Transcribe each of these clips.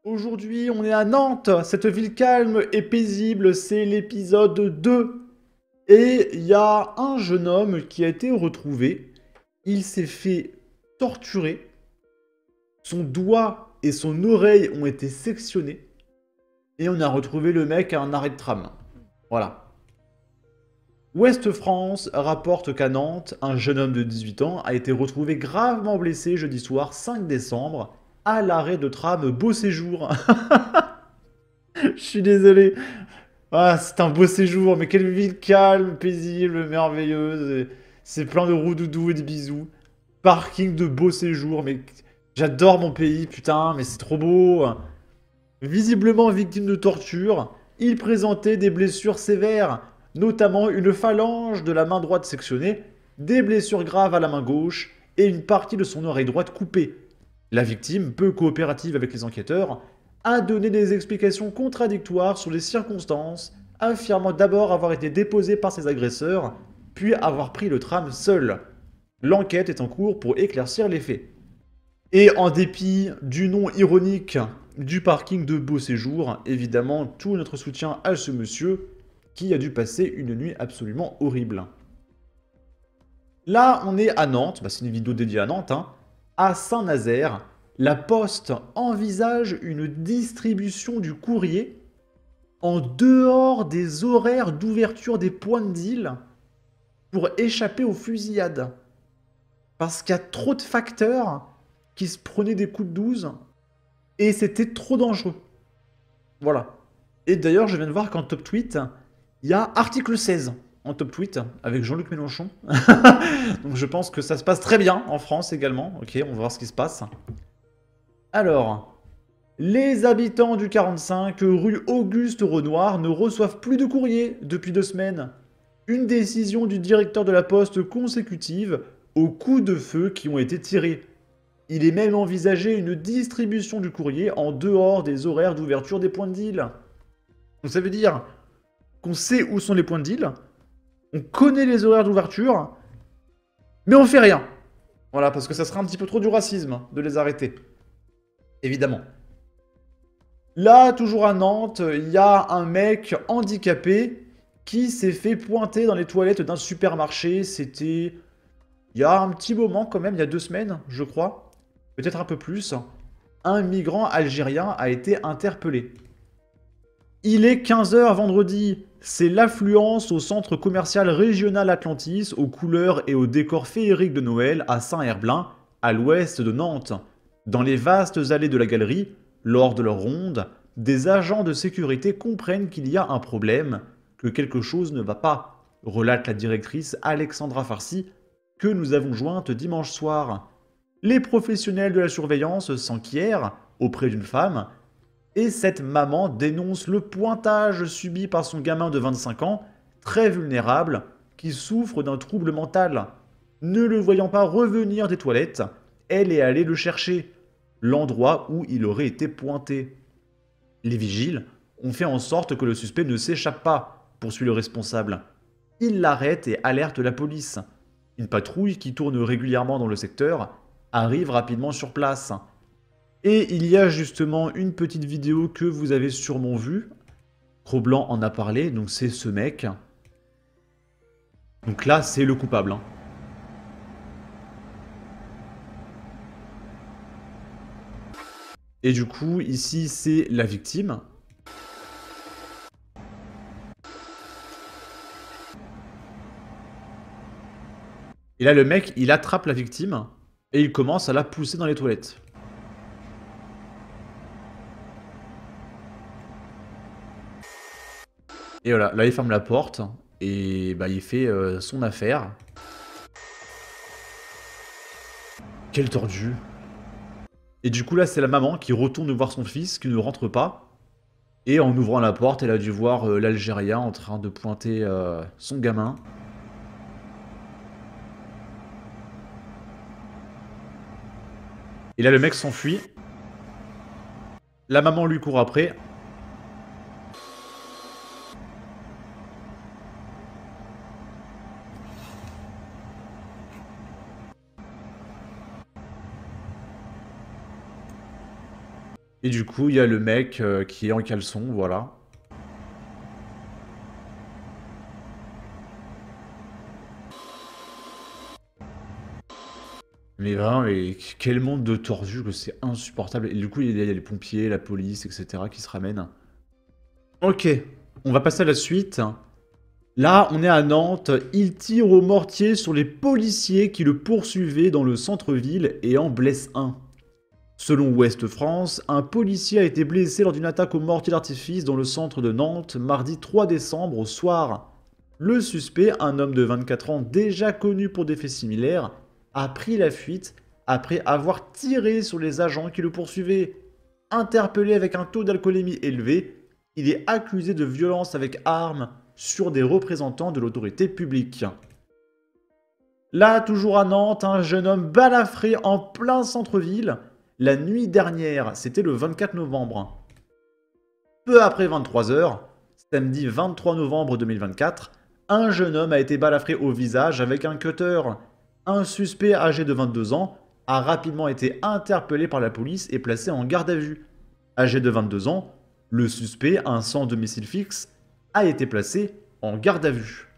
Aujourd'hui, on est à Nantes, cette ville calme et paisible, c'est l'épisode 2. Et il y a un jeune homme qui a été retrouvé. Il s'est fait torturer. Son doigt et son oreille ont été sectionnés. Et on a retrouvé le mec à un arrêt de tram. Voilà. Ouest France rapporte qu'à Nantes, un jeune homme de 18 ans a été retrouvé gravement blessé jeudi soir 5 décembre à l'arrêt de tram Beau Séjour. Je suis désolé. Ah, c'est un beau séjour, mais quelle ville calme, paisible, merveilleuse. C'est plein de roudoudous et de bisous. Parking de beau séjour, mais j'adore mon pays, putain, mais c'est trop beau. Visiblement victime de torture, il présentait des blessures sévères, notamment une phalange de la main droite sectionnée, des blessures graves à la main gauche et une partie de son oreille droite coupée. La victime, peu coopérative avec les enquêteurs, a donné des explications contradictoires sur les circonstances, affirmant d'abord avoir été déposée par ses agresseurs, puis avoir pris le tram seul. L'enquête est en cours pour éclaircir les faits. Et en dépit du nom ironique du parking de Beau Séjour, évidemment, tout notre soutien à ce monsieur qui a dû passer une nuit absolument horrible. Là, on est à Nantes, c'est une vidéo dédiée à Nantes, hein. À Saint-Nazaire, la Poste envisage une distribution du courrier en dehors des horaires d'ouverture des points de deal pour échapper aux fusillades. Parce qu'il y a trop de facteurs qui se prenaient des coups de 12 et c'était trop dangereux. Voilà. Et d'ailleurs, je viens de voir qu'en top tweet, il y a article 16 en top tweet avec Jean-Luc Mélenchon. Donc je pense que ça se passe très bien en France également. Ok, on va voir ce qui se passe. Alors, les habitants du 45 rue Auguste Renoir ne reçoivent plus de courrier depuis 2 semaines. Une décision du directeur de la Poste consécutive aux coups de feu qui ont été tirés. Il est même envisagé une distribution du courrier en dehors des horaires d'ouverture des points de deal. Donc ça veut dire qu'on sait où sont les points de deal, on connaît les horaires d'ouverture, mais on fait rien. Voilà, parce que ça serait un petit peu trop du racisme de les arrêter. Évidemment. Là, toujours à Nantes, il y a un mec handicapé qui s'est fait pointer dans les toilettes d'un supermarché. C'était il y a un petit moment quand même, il y a 2 semaines, je crois. Peut-être un peu plus. Un migrant algérien a été interpellé. Il est 15 h vendredi. C'est l'affluence au centre commercial régional Atlantis, aux couleurs et au décor féerique de Noël à Saint-Herblain, à l'ouest de Nantes. Dans les vastes allées de la galerie, lors de leur ronde, des agents de sécurité comprennent qu'il y a un problème, que quelque chose ne va pas, relate la directrice Alexandra Farsi, que nous avons jointe dimanche soir. Les professionnels de la surveillance s'enquièrent, auprès d'une femme, et cette maman dénonce le pointage subi par son gamin de 25 ans, très vulnérable, qui souffre d'un trouble mental. Ne le voyant pas revenir des toilettes, elle est allée le chercher, l'endroit où il aurait été pointé. Les vigiles ont fait en sorte que le suspect ne s'échappe pas, poursuit le responsable. Ils l'arrêtent et alertent la police. Une patrouille qui tourne régulièrement dans le secteur arrive rapidement sur place. Et il y a justement une petite vidéo que vous avez sûrement vue. Cro-Blanc en a parlé, donc c'est ce mec. Donc là, c'est le coupable. Hein. Et du coup, ici, c'est la victime. Et là, le mec, il attrape la victime et il commence à la pousser dans les toilettes. Et voilà, là, il ferme la porte et bah, il fait son affaire. Quel tordu. Et du coup, là, c'est la maman qui retourne voir son fils, qui ne rentre pas. Et en ouvrant la porte, elle a dû voir l'Algérien en train de pointer son gamin. Et là, le mec s'enfuit. La maman lui court après. Et du coup, il y a le mec qui est en caleçon, voilà. Mais vraiment, mais quel monde de tordus que c'est insupportable. Et du coup, il y a les pompiers, la police, etc. qui se ramènent. Ok, on va passer à la suite. Là, on est à Nantes. Il tire au mortier sur les policiers qui le poursuivaient dans le centre-ville et en blesse un. Selon Ouest France, un policier a été blessé lors d'une attaque au mortier d'artifice dans le centre de Nantes, mardi 3 décembre au soir. Le suspect, un homme de 24 ans déjà connu pour des faits similaires, a pris la fuite après avoir tiré sur les agents qui le poursuivaient. Interpellé avec un taux d'alcoolémie élevé, il est accusé de violence avec arme sur des représentants de l'autorité publique. Là, toujours à Nantes, un jeune homme balafré en plein centre-ville. La nuit dernière, c'était le 24 novembre. Peu après 23 h, samedi 23 novembre 2024, un jeune homme a été balafré au visage avec un cutter. Un suspect âgé de 22 ans a rapidement été interpellé par la police et placé en garde à vue. Âgé de 22 ans, le suspect, un sans domicile fixe, a été placé en garde à vue.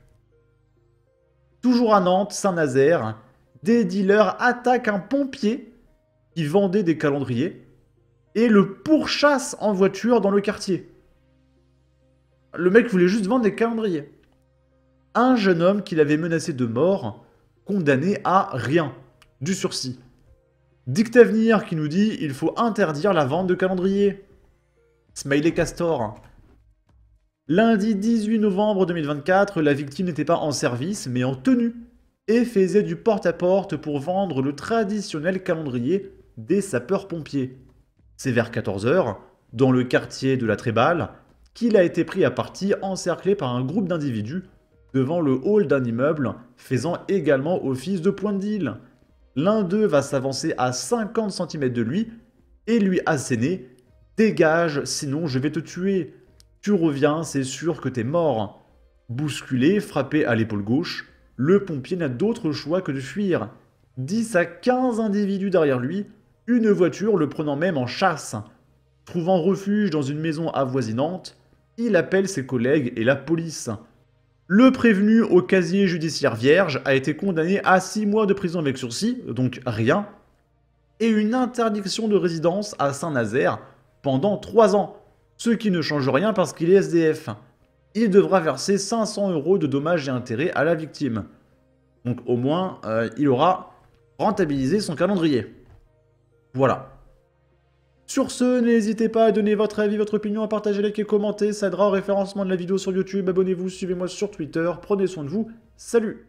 Toujours à Nantes, Saint-Nazaire, des dealers attaquent un pompier qui vendait des calendriers et le pourchasse en voiture dans le quartier. Le mec voulait juste vendre des calendriers. Un jeune homme qui l'avait menacé de mort, condamné à rien, du sursis. Dictavenir qui nous dit il faut interdire la vente de calendriers. Smiley Castor. Lundi 18 novembre 2024, la victime n'était pas en service mais en tenue et faisait du porte-à-porte pour vendre le traditionnel calendrier des sapeurs-pompiers. C'est vers 14 h, dans le quartier de la Tréballe, qu'il a été pris à partie encerclé par un groupe d'individus devant le hall d'un immeuble faisant également office de point de deal. L'un d'eux va s'avancer à 50 cm de lui et lui asséner « Dégage, sinon je vais te tuer. Tu reviens, c'est sûr que t'es mort. » Bousculé, frappé à l'épaule gauche, le pompier n'a d'autre choix que de fuir. 10 à 15 individus derrière lui, une voiture le prenant même en chasse. Trouvant refuge dans une maison avoisinante, il appelle ses collègues et la police. Le prévenu au casier judiciaire vierge a été condamné à 6 mois de prison avec sursis, donc rien, et une interdiction de résidence à Saint-Nazaire pendant 3 ans, ce qui ne change rien parce qu'il est SDF. Il devra verser 500 € de dommages et intérêts à la victime. Donc au moins, il aura rentabilisé son calendrier. Voilà. Sur ce, n'hésitez pas à donner votre avis, votre opinion, à partager, liker, commenter, ça aidera au référencement de la vidéo sur YouTube. Abonnez-vous, suivez-moi sur Twitter, prenez soin de vous, salut!